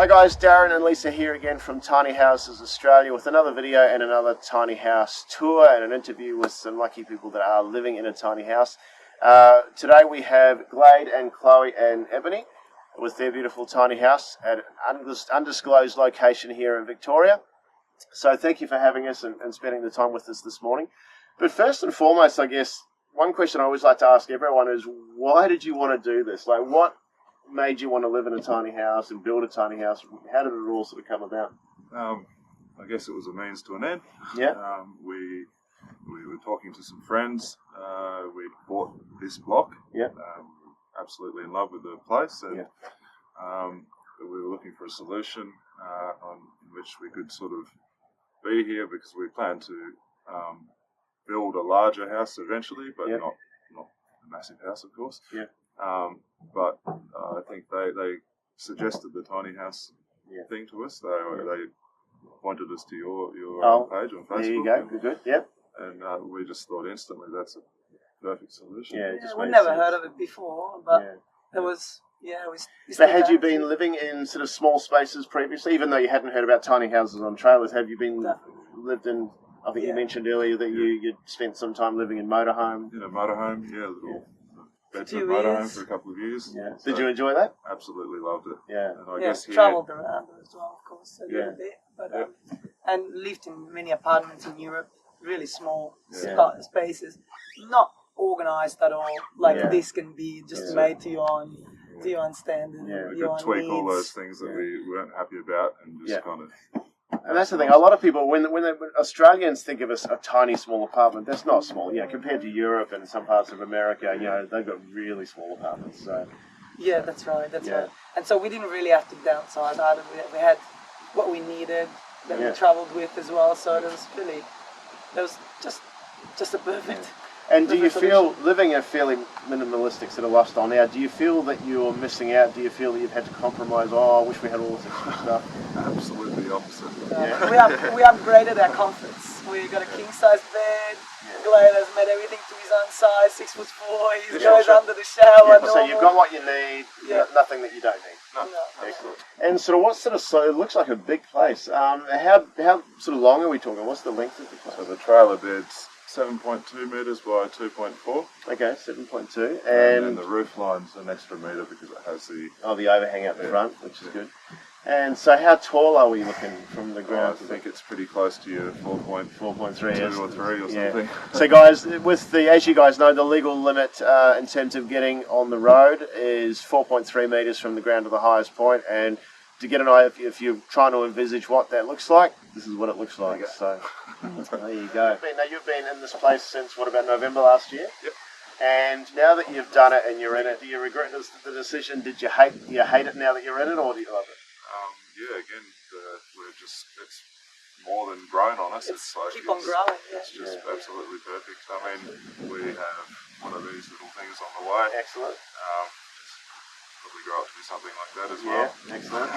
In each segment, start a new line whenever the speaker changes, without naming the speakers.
Hi guys, Darren and Lisa here again from Tiny Houses Australia with another video and another tiny house tour and an interview with some lucky people that are living in a tiny house. Today we have Glade and Chloe and Ebony with their beautiful tiny house at an undisclosed location here in Victoria. So thank you for having us and spending the time with us this morning. But first and foremost, I guess, one question I always like to ask everyone is, why did you want to do this? Like, what made you want to live in a tiny house and build a tiny house? How did it all sort of come about?
I guess it was a means to an end.
Yeah.
We were talking to some friends. We bought this block.
Yeah.
Absolutely in love with the place, and
Yeah.
we were looking for a solution in which we could sort of be here, because we plan to build a larger house eventually, but not a massive house, of course.
Yeah.
But I think they suggested the tiny house thing to us. They pointed us to your page on Facebook.
There you go. Good. Yep.
And we just thought instantly that's a perfect solution.
Yeah.
We'd never heard of it before, but it was.
So had you been living in sort of small spaces previously, even though you hadn't heard about tiny houses on trailers? Have you been lived in? I think you mentioned earlier that you'd spent some time living in motorhome.
In a motorhome, little bedroom
2
motorhome
years.
for a couple of years.
Yeah.
So
Did you enjoy that?
absolutely loved it.
Yeah.
And I guess
travelled around as well, of course, a
Yeah.
little bit, but and lived in many apartments in Europe, really small spaces, not organised at all. Like this can be just made to your own standard.
Yeah.
we could tweak all those things that we weren't happy about and just kind of.
And that's the thing. A lot of people, when Australians think of a tiny, small apartment, that's not small. Compared to Europe and some parts of America, they've got really small apartments. So.
Yeah, that's right. Right. And so we didn't really have to downsize either. We had what we needed that we travelled with as well. So it was just a perfect.
And do you feel, living a fairly minimalistic sort of lifestyle now, do you feel that you're missing out? Do you feel that you've had to compromise? Oh, I wish we had all this extra stuff.
Absolutely the opposite.
We upgraded our comforts. We got a king-size bed. Glade has made everything to his own size, 6'4". He goes under the shower.
So you've got what you need, nothing that you don't need.
No.
Excellent. And so it looks like a big place. How sort of long are we talking? What's the length of the place?
So the trailer bed's 7.2 metres by 2.4.
Okay, 7.2.
And then the roof line's an extra metre because it has the
overhang out the front, which is good. And so how tall are we looking from the ground?
I think it's pretty close to your 4.3 or 3 or something.
So guys, as you guys know, the legal limit in terms of getting on the road is 4.3 metres from the ground to the highest point. And to get an idea, if you're trying to envisage what that looks like, this is what it looks like. So there you go. Now you've been in this place since about November last year?
Yep.
And now that you've done it and you're in it, do you regret the decision? Do you hate it now that you're in it, or do you love it?
Again, it's more than grown on us.
It's keep on growing.
It's just absolutely perfect. I mean, we have one of these little things on the way.
Excellent.
Probably grow up to be something like that as well.
Yeah, excellent.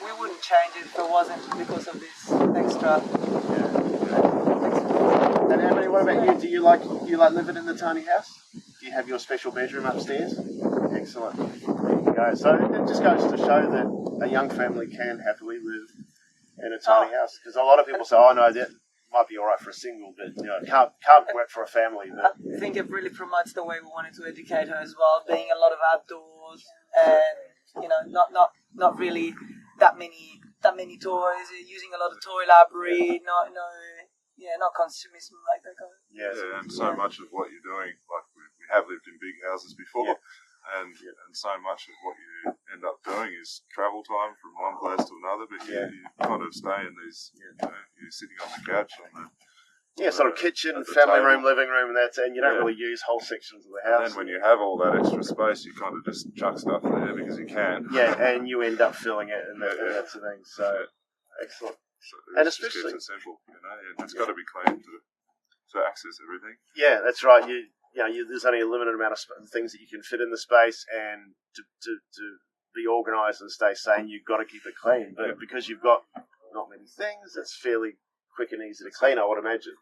We wouldn't change it if it wasn't because of this extra.
And Ebony, what about you? Do you like living in the tiny house? Do you have your special bedroom upstairs? Excellent. There you go. So it just goes to show that a young family can happily live in a tiny house. Because a lot of people say, "Oh no, that might be all right for a single, but can't work for a family." But
I think it really promotes the way we wanted to educate her as well, being a lot of outdoors and not really that many toys, using a lot of toy library, not consumism like that.
And so much of what you're doing, like we have lived in big houses before. And so much of what you end up doing is travel time from one place to another, but you kind of stay in these, you're sitting on the couch on the
sort of kitchen, family room, living room, and you don't really use whole sections of the house.
And then when you have all that extra space, you kind of just chuck stuff there because you can.
Yeah, and you end up filling it and that sort of thing. So, excellent.
So
and
just
especially
keeps it simple, and it's got to be clean to access everything.
Yeah, that's right. There's only a limited amount of things that you can fit in the space, and to be organised and stay sane, you've got to keep it clean. But because you've got not many things, it's fairly quick and easy to clean, I would imagine.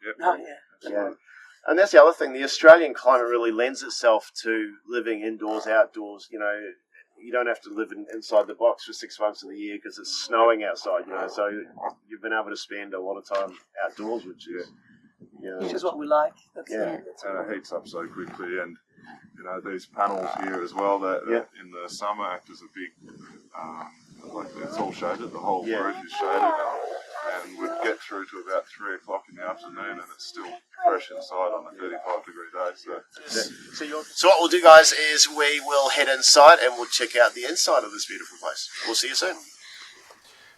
Yeah.
And that's the other thing. The Australian climate really lends itself to living indoors, outdoors. you don't have to live inside the box for 6 months of the year because it's snowing outside, you know. So you've been able to spend a lot of time outdoors, which is, you know,
Which is what we like. That's
Yeah.
that's
And it heats up so quickly, and you know these panels here as well that in the summer act as a big, like it's all shaded. The whole roof is shaded, and we'd get through to about 3 o'clock in the afternoon, and it's still fresh inside on a 35-degree day.
So what we'll do, guys, is we will head inside and we'll check out the inside of this beautiful place. We'll see you soon.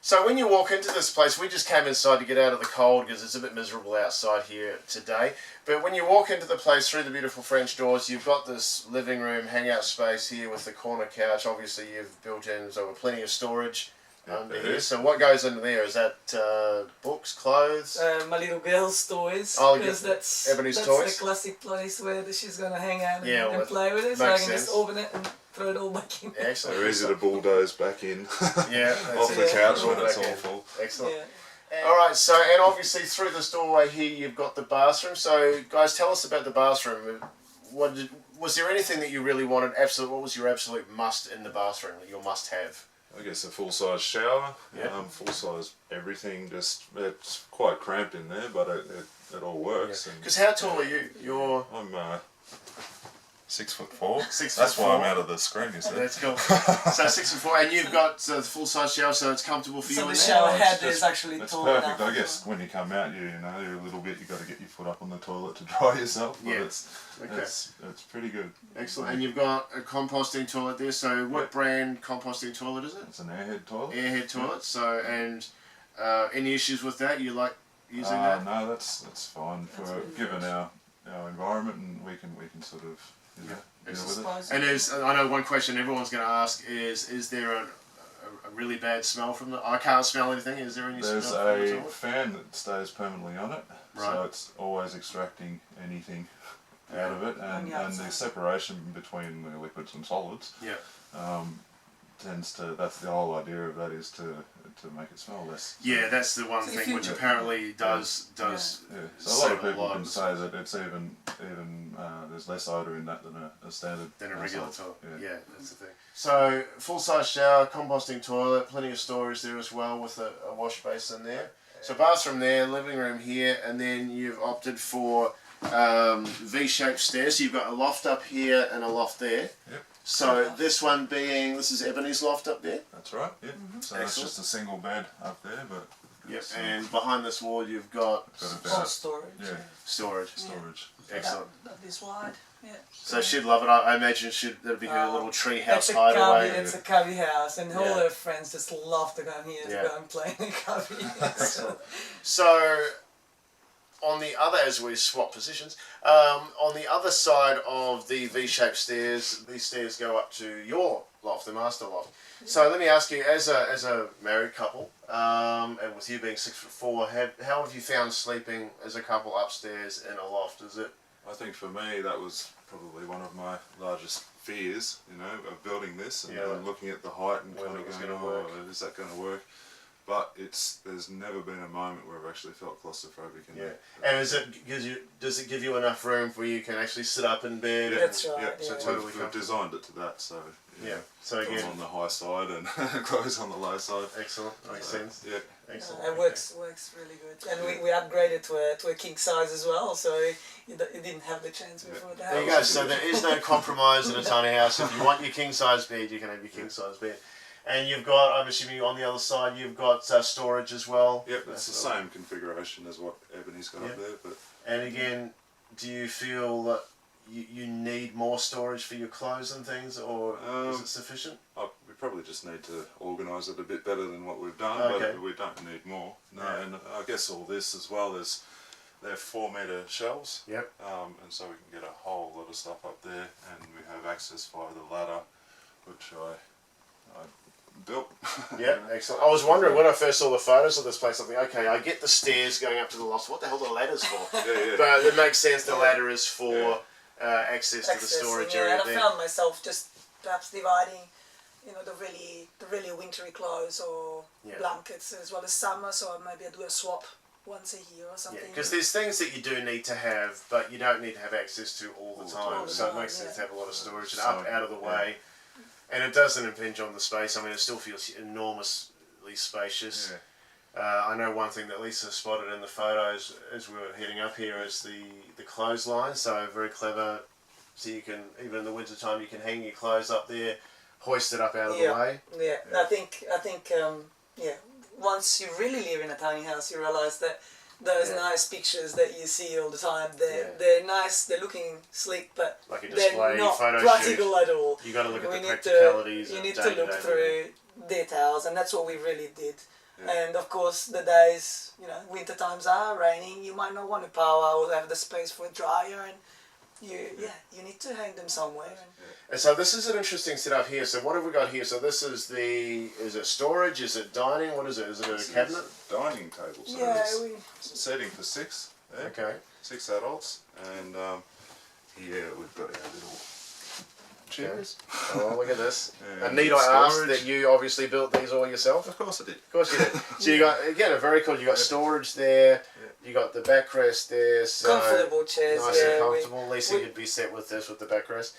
So when you walk into this place, we just came inside to get out of the cold because it's a bit miserable outside here today. But when you walk into the place through the beautiful French doors, you've got this living room, hangout space here with the corner couch. Obviously, you've built in plenty of storage under here. So what goes into there? Is that books, clothes?
my little girl's toys.
Oh,
because that's
Ebony's
that's
toys?
the classic place where she's going to hang out
Yeah,
and play with it. So I
makes
can just
sense.
open it and throw it all back in.
Excellent.
They're easy to bulldoze back in.
Yeah,
off the couch when it's all
back in.
full.
Excellent.
Yeah.
All right, so and obviously through this doorway here, you've got the bathroom. So, guys, tell us about the bathroom. Was there anything that you really wanted? What was your absolute must in the bathroom? Your must-have?
I guess a full-size shower,
Yeah.
full-size everything. Just it's quite cramped in there, but it all works.
Because how tall are you? You're
I'm 6'4".
6'4".
That's why I'm out of the screen, you see.
That's cool. So 6'4", and you've got the full-size shower, so it's comfortable for you.
So
in
the
there?
shower
it's
head
just-
is actually
It's
tall
perfect.
enough.
I guess when you come out, you're a little bit. You got to get your foot up on the toilet to dry yourself. But
Yeah.
it's pretty good.
Excellent. And you've got a composting toilet there. So what brand composting toilet is it?
It's an airhead toilet.
Airhead toilet. So and any issues with that? You like using that?
No, that's fine for
really
given our environment, and we can sort of deal with it.
And I know one question everyone's going to ask is there a really bad smell from the? I can't smell anything. Is there any
There's
smell from the
a
toilet?
fan that stays permanently on it,
Right.
so it's always extracting anything out of it, and
outside.
the separation between the liquids and solids
Yeah.
tends to. That's the whole idea of that, is to make it smell less.
Yeah, that's the one
So
thing
if you-
which apparently does.
Yeah, so a lot
save
of
a
people
lot
can
of
say that it's even there's less odour in that than a standard.
Than a regular
household.
toilet. Yeah, that's the thing. So full-size shower, composting toilet, plenty of storage there as well with a wash basin there. So bathroom there, living room here, and then you've opted for V-shaped stairs. So you've got a loft up here and a loft there.
Yep.
So this is Ebony's loft up there.
That's right. Yeah. So that's
Excellent.
just a single bed up there, but
Yep.
it's,
And behind this wall you've got
got a bit
All
of
storage.
yeah.
storage.
storage.
Excellent.
That this wide. Yeah.
So she'd love it. I imagine that'd be her little tree house
It's a
hideaway.
cubby. It's a cubby house, and all
Yeah.
her friends just love to come here
Yeah.
to go and play in the cubby.
So, on the other, as we swap positions, on the other side of the V-shaped stairs, these stairs go up to your loft, the master loft. So let me ask you, as a married couple, and with you being 6'4", how have you found sleeping as a couple upstairs in a loft? Is it?
I think for me that was probably one of my largest fears, of building this and looking at the height and
Whether
kind
it was
of
gonna
going,
work.
is that going to work? But there's never been a moment where I've actually felt claustrophobic in there.
And does it give you enough room where you can actually sit up in bed?
Yeah,
That's right,
Yeah,
yeah.
so
Totally
we've
comfortable.
designed it to that, so
Yeah. So
doors
again,
on the high side and clothes on the low side.
excellent. Makes sense.
Yeah.
Excellent.
It works really good, and we upgraded to a king size as well, so you didn't have the chance before the house.
There you go. So there is no compromise in a tiny house. If you want your king size bed, you can have your king size bed. And you've got, I'm assuming on the other side, you've got storage as well.
Yep, it's the same configuration as what Ebony's got up there. But
And again, do you feel that you need more storage for your clothes and things, or is it sufficient?
we probably just need to organise it a bit better than what we've done,
Okay.
but we don't need more. No,
Yeah.
and I guess all this as well is they're 4-metre shelves.
Yep.
And so we can get a whole lot of stuff up there, and we have access via the ladder, which I built.
Yeah, excellent. I was wondering when I first saw the photos of this place, I think, okay, I get the stairs going up to the loft. What the hell are the ladders for?
Yeah.
But it makes sense. The ladder is for access to the storage area
and I
there.
found myself just perhaps dividing, the really wintry clothes or blankets as well as summer. So maybe I do a swap once a year or something.
Because there's things that you do need to have, but you don't need to have access to all the time. So it makes sense to have a lot of storage and up out of the way. And it doesn't impinge on the space. I mean, it still feels enormously spacious. I know one thing that Lisa spotted in the photos as we were heading up here is the clothesline. So very clever. So you can, even in the winter time, you can hang your clothes up there, hoist it up out of the way.
Yeah. I think once you really live in a tiny house, you realise that those nice pictures that you see all the time, they're nice, they're looking slick, but
like a display,
they're not
photo
practical
shoot.
at all.
You got to look at the practicalities.
You need to look through details, and that's what we really did. And of course, the days, winter times are raining. You might not want to power or have the space for a dryer, and you need to hang them somewhere.
And so this is an interesting setup here. So what have we got here? So this is is it storage? Is it dining? What is it? Is it a cabinet?
Dining table. So it's seating for 6. Yeah?
Okay.
6 adults, and here we've got our little chairs.
Oh, look at this. And need I ask that you obviously built these all yourself?
Of course I did.
Of course you did. So you got, again, a very cool, you got storage there, you got the backrest there, so
comfortable chairs,
nice and comfortable. Lisa, you'd be set with this, with the backrest.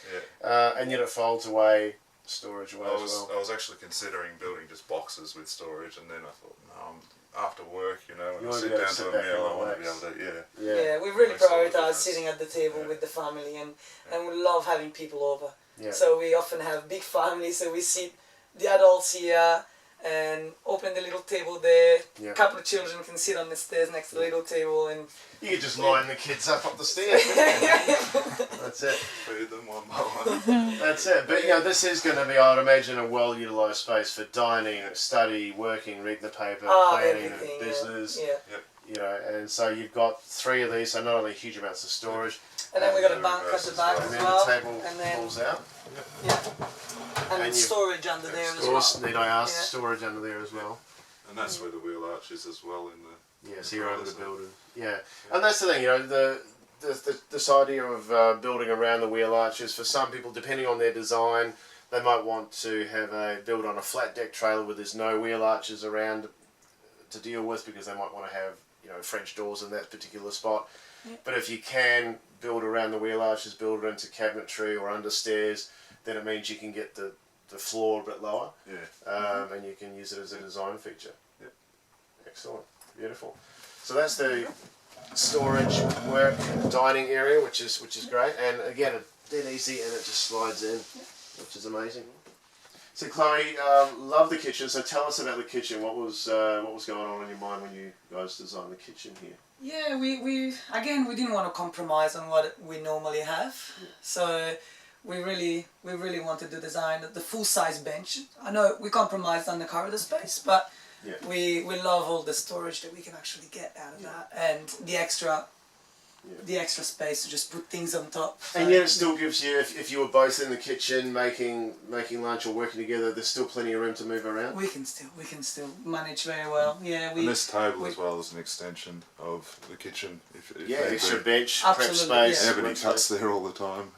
And yet it folds away storage away as well.
I was actually considering building just boxes with storage, and then I thought, no, after work, when I sit down to a meal, I want to be able to,
Yeah, we really prioritise sitting at the table with the family, and we love having people over. So we often have big families, so we sit the adults here and open the little table there. A couple of children can sit on the stairs next to the little table, and
you could just line the kids up the stairs. That's it.
Feed them one by one.
That's it. But this is going to be, I would imagine, a well-utilised space for dining, study, working, reading the paper, planning, business. And so you've got 3 of these, so not only huge amounts of storage.
And then we've got a bank at the back as well.
And then the table pulls out.
And storage under there as well.
Need I ask, storage under there as well.
And that's where the wheel arch is as well in the...
Yes, here over the building. And that's the thing, this idea of building around the wheel arches, for some people, depending on their design, they might want to have build on a flat deck trailer where there's no wheel arches around to deal with, because they might want to have French doors in that particular spot. But if you can build around the wheel arches, build it into cabinetry or under stairs, then it means you can get the floor a bit lower, and you can use it as a design feature. Excellent, beautiful. So that's the storage, work, dining area, which is great, and again, it's dead easy, and it just slides in, which is amazing. So Chloe, love the kitchen. So tell us about the kitchen. What was going on in your mind when you guys designed the kitchen here?
Yeah, we didn't want to compromise on what we normally have, so we really wanted to design the full-size bench. I know we compromised on the corridor space, but we love all the storage that we can actually get out of that, and the extra space to just put things on top. So,
and yet it still gives you, if you were both in the kitchen making lunch or working together, there's still plenty of room to move around.
We can still manage very well.
And this table as well is an extension of the kitchen. If
extra bench,
absolutely,
prep space.
Everybody cuts there all the time.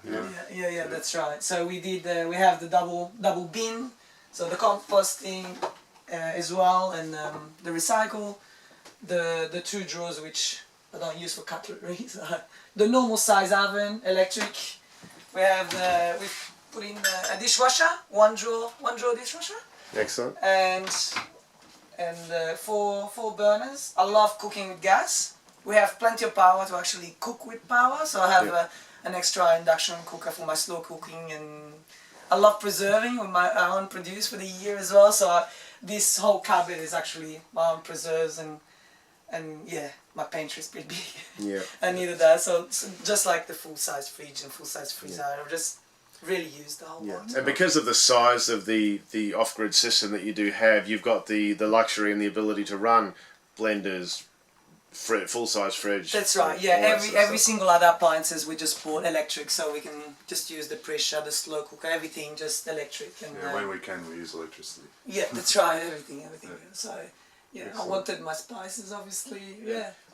Yeah, that's right. So we did. We have the double bin, so the composting as well, and the recycle, the 2 drawers which I don't use for cutlery. So the normal size oven, electric. We've put in a dishwasher, one drawer dishwasher.
Excellent.
And 4 burners. I love cooking with gas. We have plenty of power to actually cook with power. So I have an extra induction cooker for my slow cooking, and I love preserving with my own produce for the year as well. So this whole cupboard is actually my own preserves, and my pantry is pretty big. I needed that. So just like the full-size fridge and full-size freezer, I just really use the whole lot.
And because of the size of the off-grid system that you do have, you've got the luxury and the ability to run blenders, full-size fridge.
That's right. Every single other appliances we just bought electric, so we can just use the pressure, the slow cooker, everything just electric. And
when we can, we use electricity.
Yeah, that's right. Everything. So. Yeah, excellent. I wanted my spices, obviously,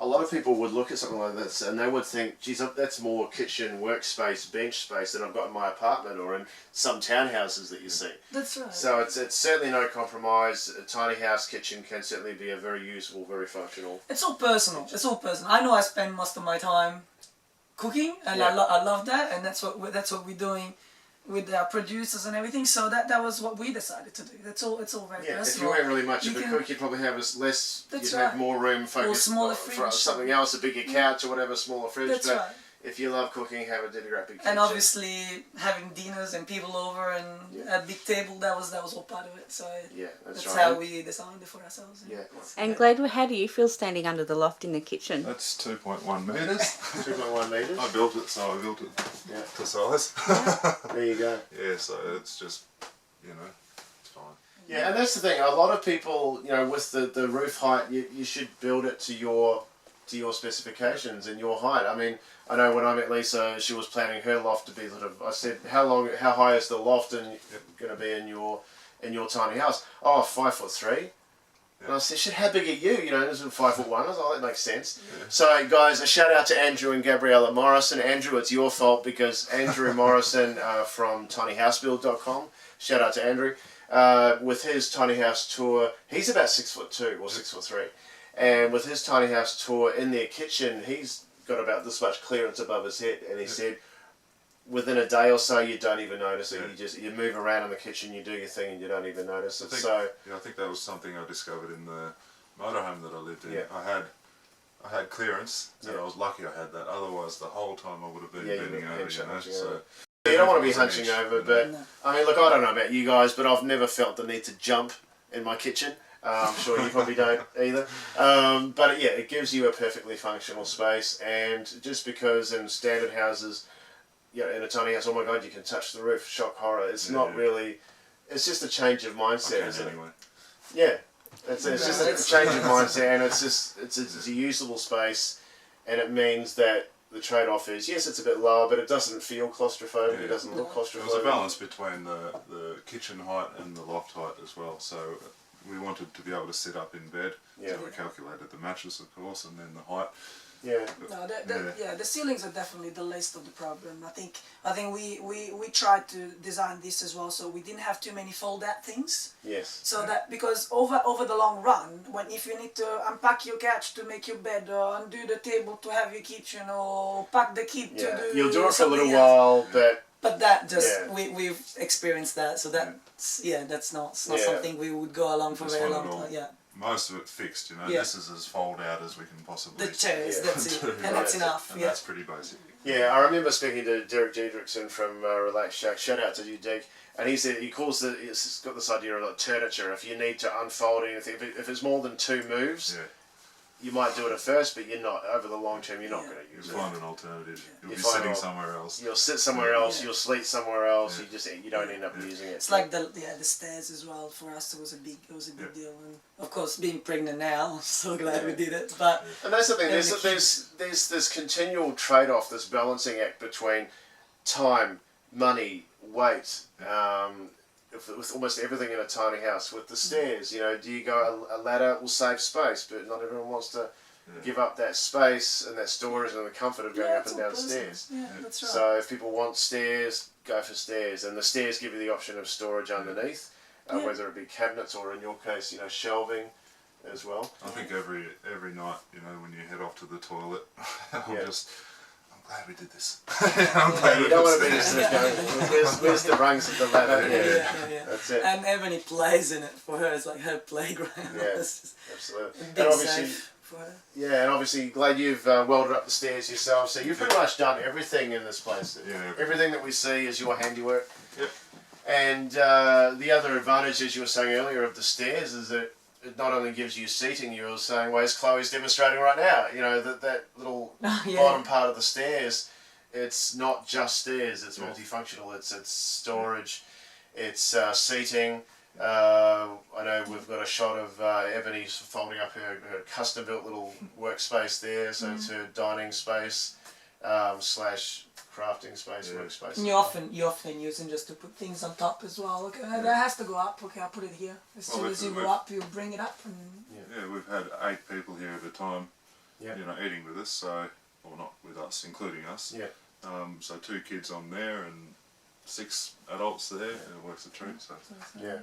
A lot of people would look at something like this and they would think, geez, that's more kitchen, workspace, bench space than I've got in my apartment or in some townhouses that you see.
That's right.
So it's certainly no compromise. A tiny house kitchen can certainly be a very useful, very functional.
It's all personal. I know I spend most of my time cooking, and I love that, and that's what we're doing with our producers and everything. So that was what we decided to do. That's all. It's all very
Yeah, if
personal.
you weren't really much
You
of a
can-
cook, you'd probably have less.
That's
You'd have
right.
more room focused
smaller
for
fridge.
something else, a bigger couch or whatever, smaller fridge.
That's
but
right.
if you love cooking, have a great big kitchen.
And obviously having dinners and people over and a big table, that was all part of it. So
yeah, that's
that's
right.
how we designed it for ourselves.
Yeah.
And Glade, how do you feel standing under the loft in the kitchen?
That's 2.1 metres.
2.1 metres.
I built it, so I built it to size.
There you go.
Yeah, so it's just, it's fine.
Yeah, and that's the thing. A lot of people, with the roof height, you should build it to your specifications and your height. I mean, I know when I met Lisa, she was planning her loft to be I said, how high is the loft going to be in your tiny house? Oh, 5'3". And I said, shit, how big are you? This is 5'1". I was like, oh, that makes sense. Yeah. So, guys, a shout out to Andrew and Gabriella Morrison. Andrew, it's your fault because Andrew Morrison from tinyhousebuild.com. Shout out to Andrew. With his tiny house tour, he's about 6'2" or 6'3". And with his tiny house tour in their kitchen, he's got about this much clearance above his head. And he said, within a day or so, you don't even notice it. You move around in the kitchen, you do your thing, and you don't even notice it.
I think that was something I discovered in the motorhome that I lived in.
Yeah.
I had clearance, and I was lucky I had that. Otherwise, the whole time I would have been bending over. So
you don't want to be hunching over, but I mean, look, I don't know about you guys, but I've never felt the need to jump in my kitchen. I'm sure you probably don't either. But yeah, it gives you a perfectly functional space, and just because in standard houses, in a tiny house, oh my god, you can touch the roof, shock horror. It's not really. It's just a change of mindset, isn't it?
Anyway.
Yeah, it's just a change of mindset, and it's a usable space, and it means that the trade-off is yes, it's a bit lower, but it doesn't feel claustrophobic. It doesn't look claustrophobic.
There was a balance between the kitchen height and the loft height as well. So we wanted to be able to sit up in bed.
Yeah.
So we calculated the mattress, of course, and then the height.
Yeah.
No, the ceilings are definitely the least of the problem. I think we tried to design this as well, so we didn't have too many fold-out things.
Yes.
So that because over the long run, if you need to unpack your couch to make your bed, or undo the table to have your kitchen, or pack the kid to do,
you'll do it for a little while,
but that just we've experienced that, so that's not something we would go along for very long time. Yeah.
Most of it fixed, This is as fold out as we can possibly.
The chairs, that's it, and that's enough.
And that's pretty basic.
Yeah, I remember speaking to Derek Diedrichsen from Relax Shack. Shout out to you, Dick. And he said it's got this idea of like turniture. If you need to unfold anything, if it's more than 2 moves, you might do it at first, but you're not. Over the long term, you're not going to use it.
You'll find an alternative. You'll be
find
sitting somewhere else.
You'll sit somewhere else. You'll sleep somewhere else. You don't end up using it.
It's like the stairs as well. For us, it was a big deal. And of course, being pregnant now, I'm so glad we did it.
And that's the thing. There's this continual trade-off, this balancing act between time, money, weight. With almost everything in a tiny house, with the stairs, do you go a ladder will save space, but not everyone wants to give up that space and that storage and the comfort of going up and down stairs.
Yeah, that's right.
So if people want stairs, go for stairs, and the stairs give you the option of storage underneath, whether it be cabinets or in your case, shelving as well.
I think every night, when you head off to the toilet, I'm glad we did this.
You don't want to be just going, where's the rungs of the ladder?
Yeah.
That's it.
And Ebony plays in it. For her, it's like her playground.
Yeah, absolutely.
Big
And obviously,
safe for her.
yeah, and obviously, Glade, you've welded up the stairs yourself, so you've pretty much done everything in this place.
Yeah.
Everything that we see is your handiwork.
Yep.
And the other advantage, as you were saying earlier, of the stairs is that it not only gives you seating, you were saying, well, as Chloe's demonstrating right now, that little bottom part of the stairs, it's not just stairs, it's multifunctional, it's storage, it's seating. I know we've got a shot of Ebony's folding up her custom-built little workspace there, so it's her dining space / crafting space, workspace.
And you often use them just to put things on top as well. Okay, that has to go up. Okay, I'll put it here. As soon as you go up, you bring it up. And
we've had 8 people here at a time,
Yeah.
eating with us. Or not with us, including us.
Yeah.
So 2 kids on there and 6 adults there. And it works a treat. So.
Yeah.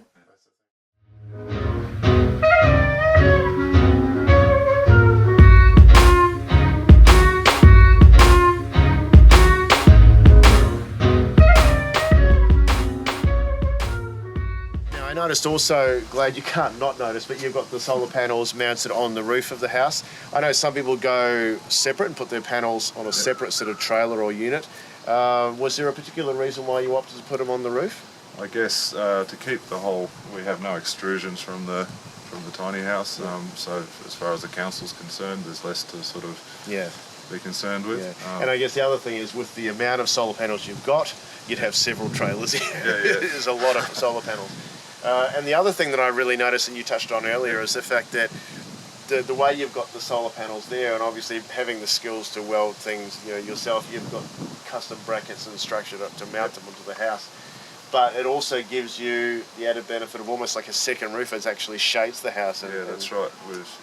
noticed also, Glad, you can't not notice, but you've got the solar panels mounted on the roof of the house. I know some people go separate and put their panels on a separate sort of trailer or unit. Was there a particular reason why you opted to put them on the roof?
I guess to keep the whole, we have no extrusions from the tiny house, so as far as the council's concerned, there's less to sort of be concerned with.
And I guess the other thing is, with the amount of solar panels you've got, you'd have several trailers. There's a lot of solar panels. And the other thing that I really noticed, and you touched on earlier, is the fact that the way you've got the solar panels there, and obviously having the skills to weld things, yourself, you've got custom brackets and structure to mount them onto the house. But it also gives you the added benefit of almost like a second roof. It actually shades the house.
That's right.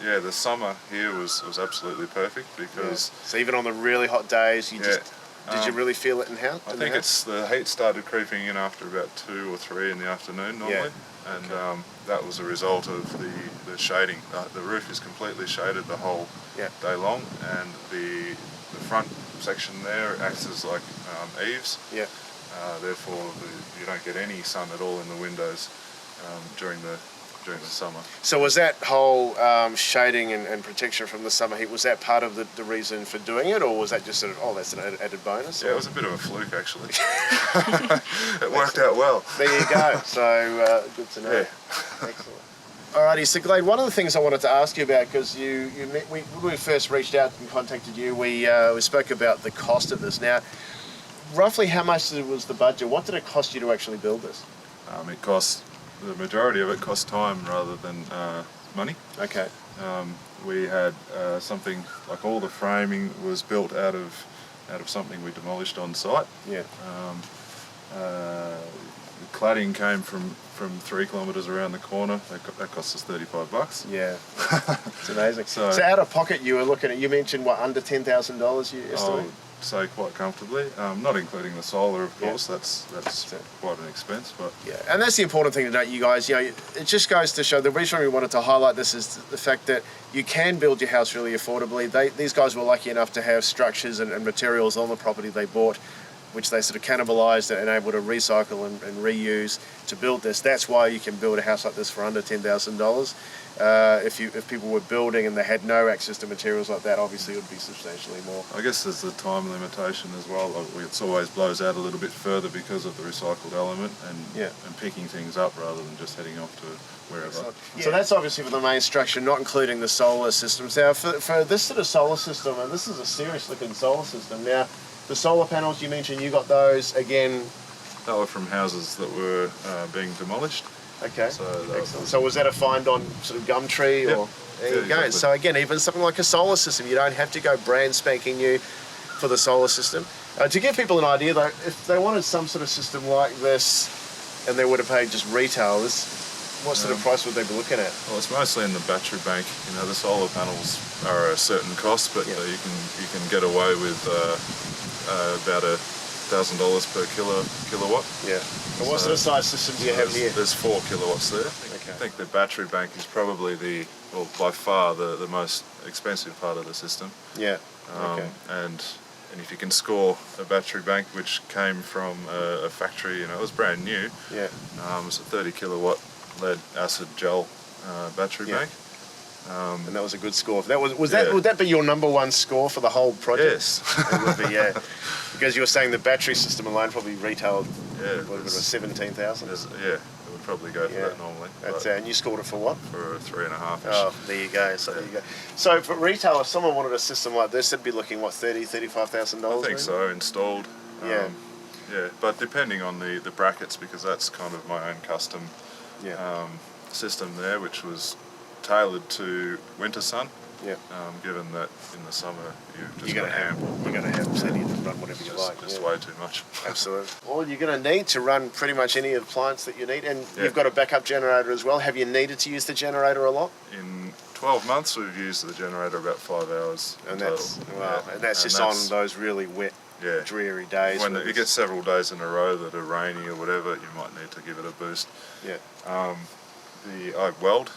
The summer here was absolutely perfect because...
So even on the really hot days, did you really feel it in house?
I think the heat started creeping in after about 2 or 3 in the afternoon normally. And that was a result of the shading. The roof is completely shaded the whole day long, and the front section there acts as like eaves. Therefore, you don't get any sun at all in the windows during the summer.
So was that whole shading and protection from the summer heat, was that part of the reason for doing it, or was that just sort of, that's an added bonus?
Yeah, it was a bit of a fluke actually. It worked out well.
There you go. So good to know. Excellent. Alrighty, so Glade, one of the things I wanted to ask you about, because when we first reached out and contacted you, we spoke about the cost of this. Now, roughly how much was the budget? What did it cost you to actually build this?
The majority of it cost time rather than money.
Okay.
We had something like all the framing was built out of something we demolished on site. The cladding came from 3 kilometres around the corner. That cost us $35.
Yeah, it's amazing. So out of pocket, you were looking at. You mentioned under $10,000. You estimate?
Say quite comfortably, not including the solar, of course. That's quite an expense, but
and that's the important thing to note, you guys. It just goes to show, the reason we wanted to highlight this is the fact that you can build your house really affordably. These guys were lucky enough to have structures and materials on the property they bought, which they sort of cannibalised and able to recycle and reuse to build this. That's why you can build a house like this for under $10,000. If people were building and they had no access to materials like that, obviously it would be substantially more.
I guess there's the time limitation as well. It always blows out a little bit further because of the recycled element and picking things up rather than just heading off to wherever.
So that's obviously for the main structure, not including the solar systems. Now, for this sort of solar system, and this is a serious looking solar system. Now, the solar panels you mentioned, you got those again?
They were from houses that were being demolished.
Okay. So was that a find on sort of Gumtree? Or there you go. Exactly. So again, even something like a solar system, you don't have to go brand spanking new for the solar system. To give people an idea though, if they wanted some sort of system like this and they would have paid just retailers, what sort of price would they be looking at?
Well, it's mostly in the battery bank. The solar panels are a certain cost, but you can get away with about $1,000 per kilowatt.
Yeah. And what sort of size system do you have here?
There's 4 kilowatts there. I think the battery bank is probably by far the most expensive part of the system.
Yeah.
And if you can score a battery bank which came from a factory, it was brand new.
Yeah.
It's a 30 kilowatt lead acid gel battery bank.
And that was a good score. Would that be your number one score for the whole project?
Yes.
It would be, because you were saying the battery system alone probably retailed $17,000.
It would probably go for that normally.
That's and you scored it for what?
For 3.5.
Oh, there you go. So there you go. So for retail, if someone wanted a system like this, it'd be looking $35,000.
I think so, installed. But depending on the brackets, because that's kind of my own custom system there, which was tailored to winter sun. Given that in the summer you're going to have plenty to run whatever you like. Just way too much.
Absolutely. Well, you're going to need to run pretty much any appliance that you need, and you've got a backup generator as well. Have you needed to use the generator a lot?
In 12 months, we've used the generator about 5 hours.
And that's just on those really wet, dreary days.
When you get several days in a row that are rainy or whatever, you might need to give it a boost. I weld.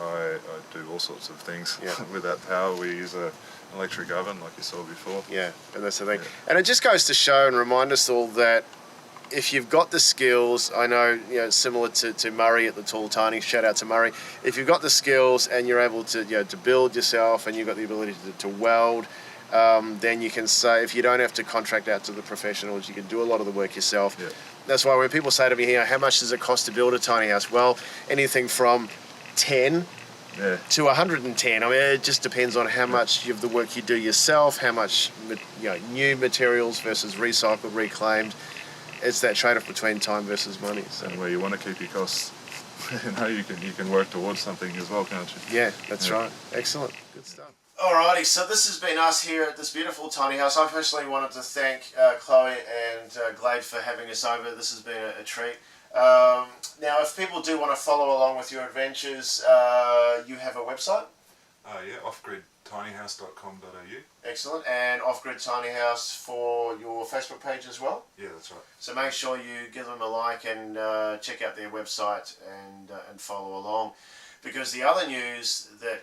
I do all sorts of things with that power. We use an electric oven like you saw before.
Yeah, and that's the thing. And it just goes to show and remind us all that if you've got the skills, I know, similar to Murray at the Tall Tiny, shout out to Murray, if you've got the skills and you're able to, to build yourself and you've got the ability to weld, then you can say, if you don't have to contract out to the professionals, you can do a lot of the work yourself.
Yeah.
That's why when people say to me here, how much does it cost to build a tiny house? Well, anything from 10 to 110. I mean, it just depends on how much of the work you do yourself, how much new materials versus recycled, reclaimed. It's that trade-off between time versus money. So.
And where you want to keep your costs, you can work towards something as well, can't you?
Yeah, that's right. Excellent. Good stuff. Alrighty, so this has been us here at this beautiful tiny house. I personally wanted to thank Chloe and Glade for having us over. This has been a treat. Now, if people do want to follow along with your adventures, you have a website?
Yeah, offgridtinyhouse.com.au.
Excellent. And Off-Grid Tiny House for your Facebook page as well?
Yeah, that's right.
So make sure you give them a like and check out their website and follow along. Because the other news that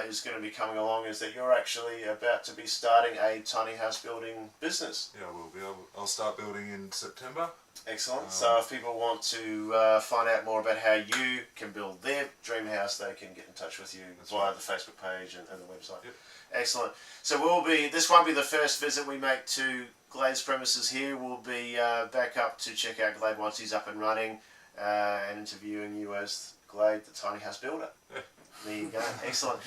is going to be coming along is that you're actually about to be starting a tiny house building business.
Yeah, I will be. I'll start building in September.
Excellent. So if people want to find out more about how you can build their dream house, they can get in touch with you via the Facebook page and the website.
Yep.
Excellent. So this won't be the first visit we make to Glade's premises here. We'll be back up to check out Glade once he's up and running and interviewing you as Glade, the tiny house builder.
Yeah.
There you go. Excellent.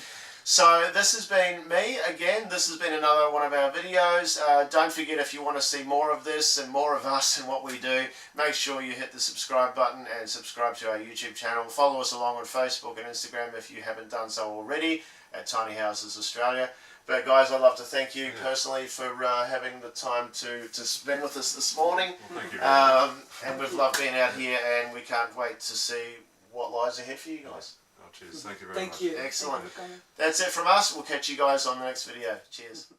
So this has been me again. This has been another one of our videos. Don't forget, if you want to see more of this and more of us and what we do, make sure you hit the subscribe button and subscribe to our YouTube channel. Follow us along on Facebook and Instagram if you haven't done so already at Tiny Houses Australia. But guys, I'd love to thank you personally for having the time to spend with us this morning.
Well, thank you very much.
And we've loved being out here, and we can't wait to see what lies ahead for you guys.
Oh, cheers. Thank you very much.
Thank you.
Excellent.
Thank you for coming.
That's it from us. We'll catch you guys on the next video. Cheers.